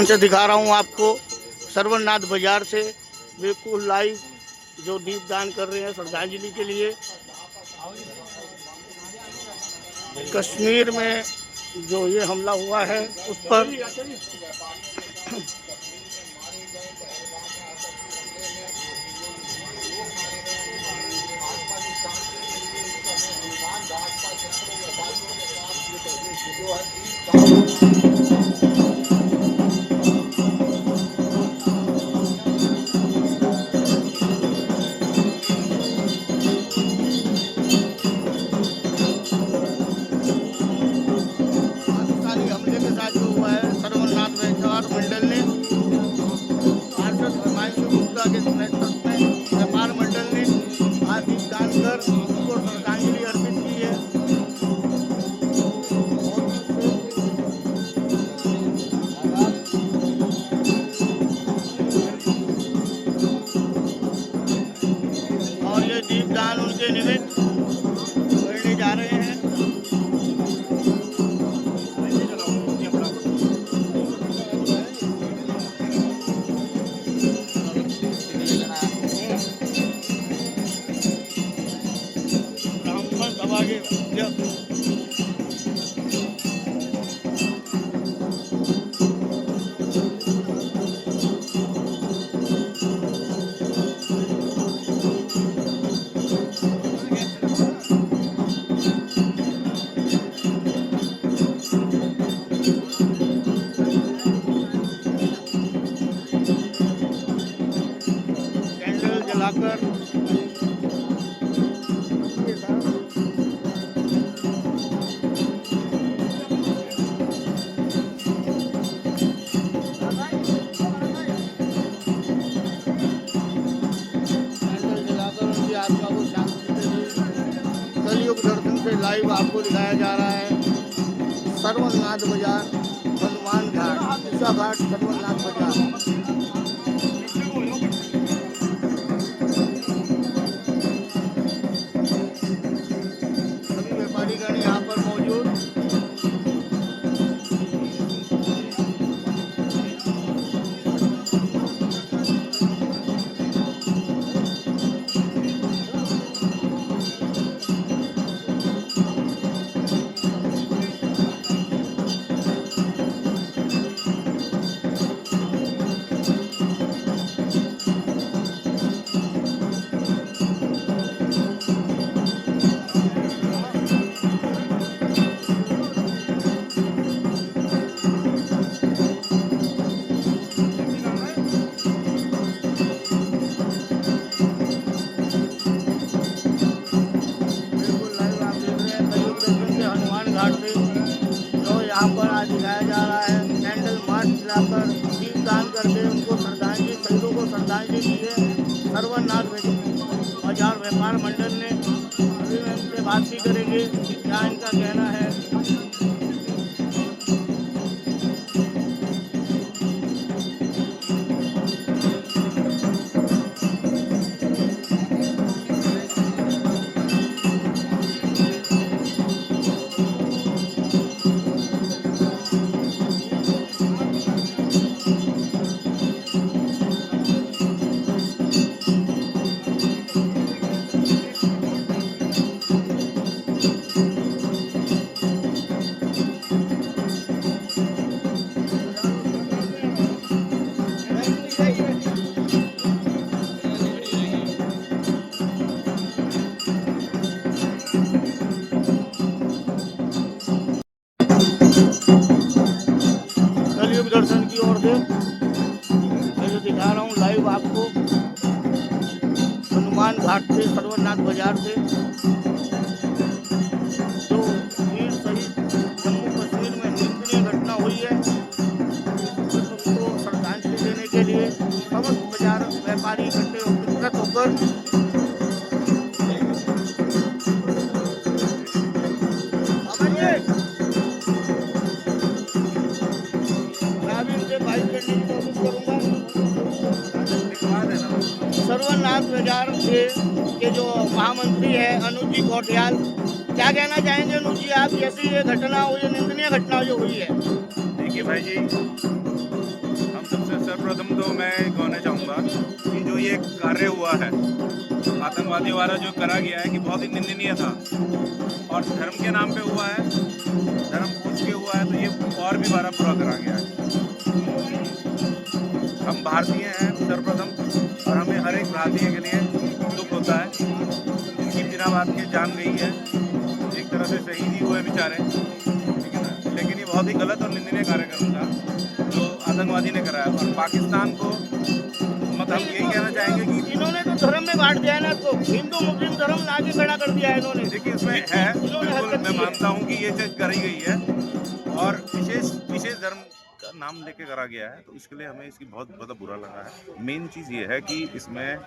से दिखा रहा हूँ आपको सरवरनाथ बाजार से बिल्कुल लाइव जो दीपदान कर रहे हैं श्रद्धांजलि के लिए। कश्मीर में जो ये हमला हुआ है उस पर हमले के साथ जो हुआ है सरवरनाथ व्यापार मंडल ने पार्षद हिमांशु गुप्ता के नेतृत्व में व्यापार मंडल ने आज दीपदान कर उनको श्रद्धांजलि अर्पित की है। और ये दीपदान उनके निमित्त करने जा रहे हैं। कैंडल जलाकर उनकी आत्मा को शांति देते हुए कलयुग दर्शन से लाइव आपको दिखाया जा रहा है। सरवरनाथ बाजार, हनुमान घाट, ईसा घाट, सरवरनाथ बाजार। सभी व्यापारीगण यहाँ पर मौजूद। यहाँ पर आज दिखाया जा रहा है कैंडल मार्च चलाकर दीपदान करके उनको श्रद्धांजलि, शहीदों को श्रद्धांजलि दी है। सरवरनाथ बाजार व्यापार मंडल ने अभी मैं उनसे बात भी करेंगे क्या इनका कहना है। कलयुग दर्शन की ओर से मैं जो दिखा रहा हूँ लाइव आपको हनुमान घाट से, सरवरनाथ बाजार से जो वीर शहीद जम्मू कश्मीर में निंदनीय घटना हुई है उसको श्रद्धांजलि देने के लिए समस्त बाजार व्यापारी इकट्ठे होकर सरवरनाथ बाजार के जो महामंत्री है अनुज जी कोटियाल, क्या कहना चाहेंगे अनुज जी आप, जैसी ये घटना हुई, निंदनीय घटना जो हुई है? देखिए भाई जी, सर्वप्रथम तो मैं कहना चाहूँगा कि जो ये कार्य हुआ है आतंकवादियों द्वारा जो करा गया है कि बहुत ही निंदनीय था और धर्म के नाम पे हुआ है, धर्म पूछ के हुआ है, तो ये और भी बारा पूरा करा गया है। हम भारतीय हैं सर्वप्रथम और हमें हर एक भारतीय के लिए दुख होता है जिनकी बिना बात के जान गई है, एक तरह से शहीद ही हुए बेचारे, लेकिन ये बहुत ही गलत और निंदनीय कार्यक्रम था जो आतंकवादी ने कराया। और पाकिस्तान को मतलब हम यही कहना चाहेंगे कि इन्होंने तो धर्म में बांट दिया है ना, तो हिंदू मुस्लिम धर्म लाके खड़ा कर दिया है इन्होंने। देखिए इसमें है बिल्कुल, मैं मानता हूँ कि ये चीज करी गई है और विशेष धर्म का नाम लेके करा गया है, तो इसके लिए हमें इसकी बहुत ज़्यादा बुरा लगा है। मेन चीज़ ये है कि इसमें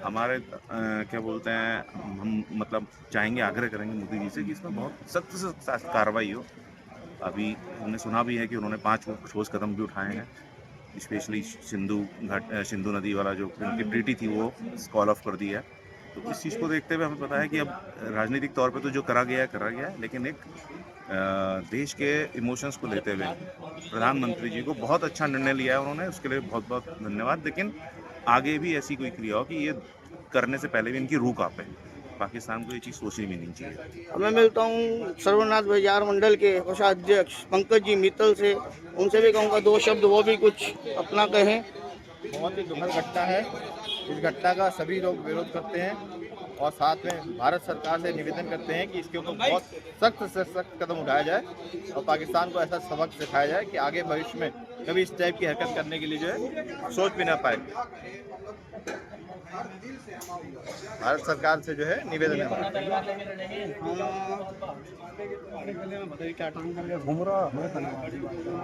हमारे क्या बोलते हैं, हम मतलब चाहेंगे, आग्रह करेंगे मोदी जी से कि इसमें बहुत सख्त से सख्त कार्रवाई हो। अभी हमने सुना भी है कि उन्होंने 5 ठोस कदम भी उठाए हैं, स्पेशली सिंधु नदी वाला जो उनकी ट्रीटी थी वो कॉल ऑफ कर दी है। तो इस चीज़ को देखते हुए हमें पता है कि अब राजनीतिक तौर पे तो जो करा गया है, लेकिन एक देश के इमोशंस को लेते हुए प्रधानमंत्री जी को बहुत अच्छा निर्णय लिया है उन्होंने, उसके लिए बहुत बहुत धन्यवाद। लेकिन आगे भी ऐसी कोई क्रिया हो कि ये करने से पहले भी इनकी रूह कांपे, पाकिस्तान को ये चीज़ सोचनी भी नहीं चाहिए। अब मैं मिलता हूँ सर्वनाथ बाजार मंडल के कोषाध्यक्ष पंकज जी मित्तल से, उनसे भी कहूँगा 2 शब्द वो भी कुछ अपना कहें। बहुत ही दुखद घटना है। इस घटना का सभी लोग विरोध करते हैं और साथ में भारत सरकार से निवेदन करते हैं कि इसके ऊपर बहुत सख्त से सख्त कदम उठाया जाए और पाकिस्तान को ऐसा सबक सिखाया जाए कि आगे भविष्य में कभी इस टाइप की हरकत करने के लिए जो है सोच भी ना पाए। भारत सरकार से जो है निवेदन है।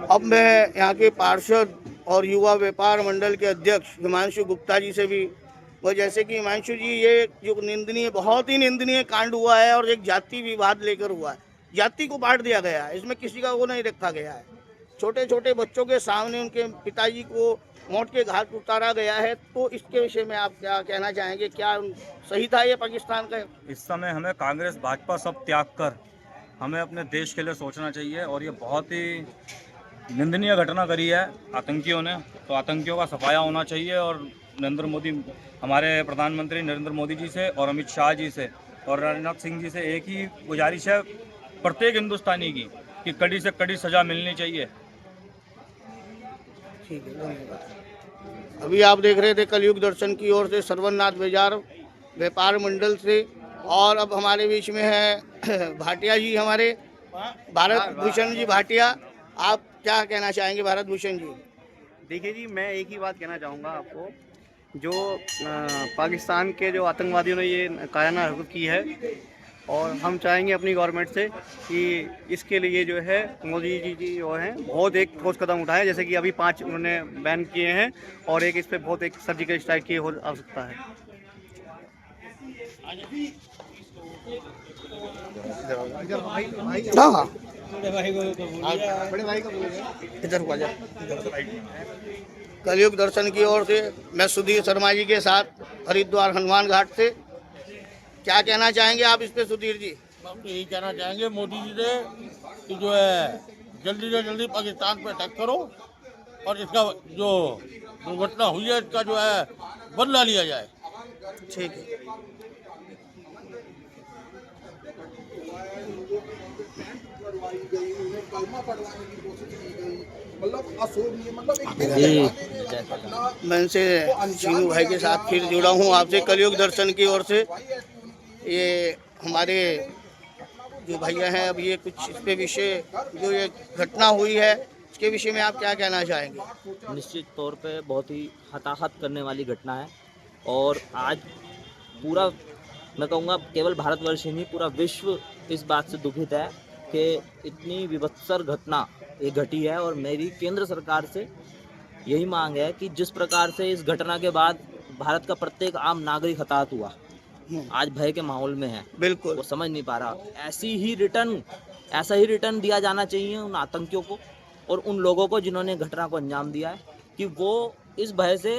अब मैं यहाँ के पार्षद और युवा व्यापार मंडल के अध्यक्ष हिमांशु गुप्ता जी से भी, वो जैसे कि हिमांशु जी, ये जो निंदनीय, बहुत ही निंदनीय कांड हुआ है और एक जाति विवाद लेकर हुआ है, जाति को बांट दिया गया है, इसमें किसी का वो नहीं रखा गया है। छोटे छोटे बच्चों के सामने उनके पिताजी को मौत के घाट उतारा गया है, तो इसके विषय में आप क्या कहना चाहेंगे? क्या सही था ये पाकिस्तान का? इस समय हमें कांग्रेस भाजपा सब त्याग कर हमें अपने देश के लिए सोचना चाहिए और ये बहुत ही निंदनीय घटना करी है आतंकियों ने, तो आतंकियों का सफाया होना चाहिए। और नरेंद्र मोदी, हमारे प्रधानमंत्री नरेंद्र मोदी जी से और अमित शाह जी से और राजनाथ सिंह जी से एक ही गुजारिश है प्रत्येक हिंदुस्तानी की कि कड़ी से कड़ी सज़ा मिलनी चाहिए। ठीक है, धन्यवाद। अभी आप देख रहे थे कलयुग दर्शन की ओर से सर्वनाथ बाजार व्यापार मंडल से, और अब हमारे बीच में है भाटिया जी, हमारे भारत भूषण जी भाटिया। आप क्या कहना चाहेंगे भारत भूषण जी? देखिए जी, मैं एक ही बात कहना चाहूँगा आपको, जो पाकिस्तान के जो आतंकवादियों ने ये कायराना हरकत की है, और हम चाहेंगे अपनी गवर्नमेंट से कि इसके लिए जो है मोदी जी जो हैं बहुत एक ठोस कदम उठाएं, जैसे कि अभी 5 उन्होंने बैन किए हैं और एक इस पर बहुत एक सर्जिकल स्ट्राइक की हो आवश्यकता है। हाँ, इधर को आ जा। कलयुग दर्शन की ओर से मैं सुधीर शर्मा जी के साथ हरिद्वार हनुमान घाट से। क्या कहना चाहेंगे आप इस पे सुधीर जी? हम तो यही कहना चाहेंगे मोदी जी से कि जो है जल्दी से जल्दी पाकिस्तान पे अटैक करो और इसका जो दुर्घटना हुई है इसका जो है बदला लिया जाए। ठीक है। मैं इनसे चीनू भाई के साथ फिर जुड़ा हूँ आपसे कलयुग दर्शन की ओर से। ये हमारे जो भैया हैं, अब ये कुछ इस पे विषय, जो ये घटना हुई है इसके विषय में आप क्या कहना चाहेंगे? निश्चित तौर पे बहुत ही हताहत करने वाली घटना है और आज पूरा, मैं कहूँगा केवल भारतवर्ष ही नहीं, पूरा विश्व इस बात से दुखित है कि इतनी विभत्सर घटना ये घटी है। और मेरी केंद्र सरकार से यही मांग है कि जिस प्रकार से इस घटना के बाद भारत का प्रत्येक आम नागरिक हताहत हुआ, आज भय के माहौल में है, बिल्कुल वो समझ नहीं पा रहा, ऐसा ही रिटर्न दिया जाना चाहिए उन आतंकियों को और उन लोगों को जिन्होंने घटना को अंजाम दिया है, कि वो इस भय से,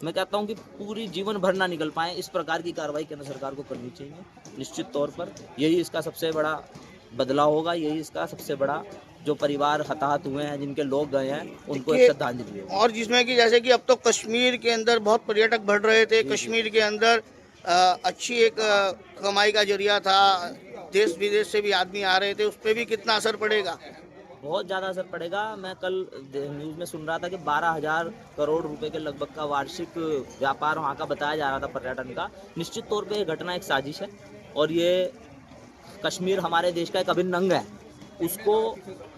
मैं कहता हूं कि पूरी जीवन भर ना निकल पाए। इस प्रकार की कार्रवाई केंद्र सरकार को करनी चाहिए। निश्चित तौर पर यही इसका सबसे बड़ा बदलाव होगा, यही इसका सबसे बड़ा जो परिवार हताहत हुए हैं, जिनके लोग गए हैं, उनको देखिए, एक श्रद्धांजलि है। और जिसमें कि जैसे कि अब तो कश्मीर के अंदर बहुत पर्यटक बढ़ रहे थे, कश्मीर के अंदर अच्छी एक कमाई का जरिया था, देश विदेश से भी आदमी आ रहे थे, उस पर भी कितना असर पड़ेगा? बहुत ज़्यादा असर पड़ेगा। मैं कल न्यूज़ में सुन रहा था कि 12,000 करोड़ रुपए के लगभग का वार्षिक व्यापार वहाँ का बताया जा रहा था पर्यटन का। निश्चित तौर पे ये घटना एक साजिश है और ये कश्मीर हमारे देश का एक अभिन्न अंग है, उसको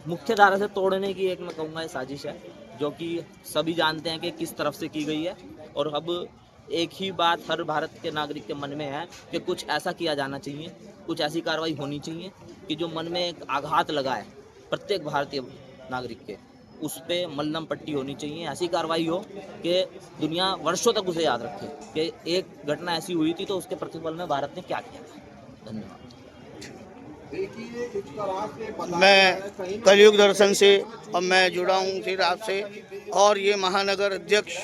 मुख्य धारा से तोड़ने की एक मैं कहूँगा ये साजिश है, जो कि सभी जानते हैं कि किस तरफ से की गई है। और अब एक ही बात हर भारत के नागरिक के मन में है कि कुछ ऐसा किया जाना चाहिए, कुछ ऐसी कार्रवाई होनी चाहिए कि जो मन में एक आघात लगा है प्रत्येक भारतीय नागरिक के, उस पर मल्लम पट्टी होनी चाहिए। ऐसी कार्रवाई हो कि दुनिया वर्षों तक उसे याद रखे कि एक घटना ऐसी हुई थी तो उसके प्रतिफल में भारत ने क्या किया था। धन्यवाद। मैं कलयुग दर्शन से अब मैं जुड़ा हूँ फिर आपसे, और ये महानगर अध्यक्ष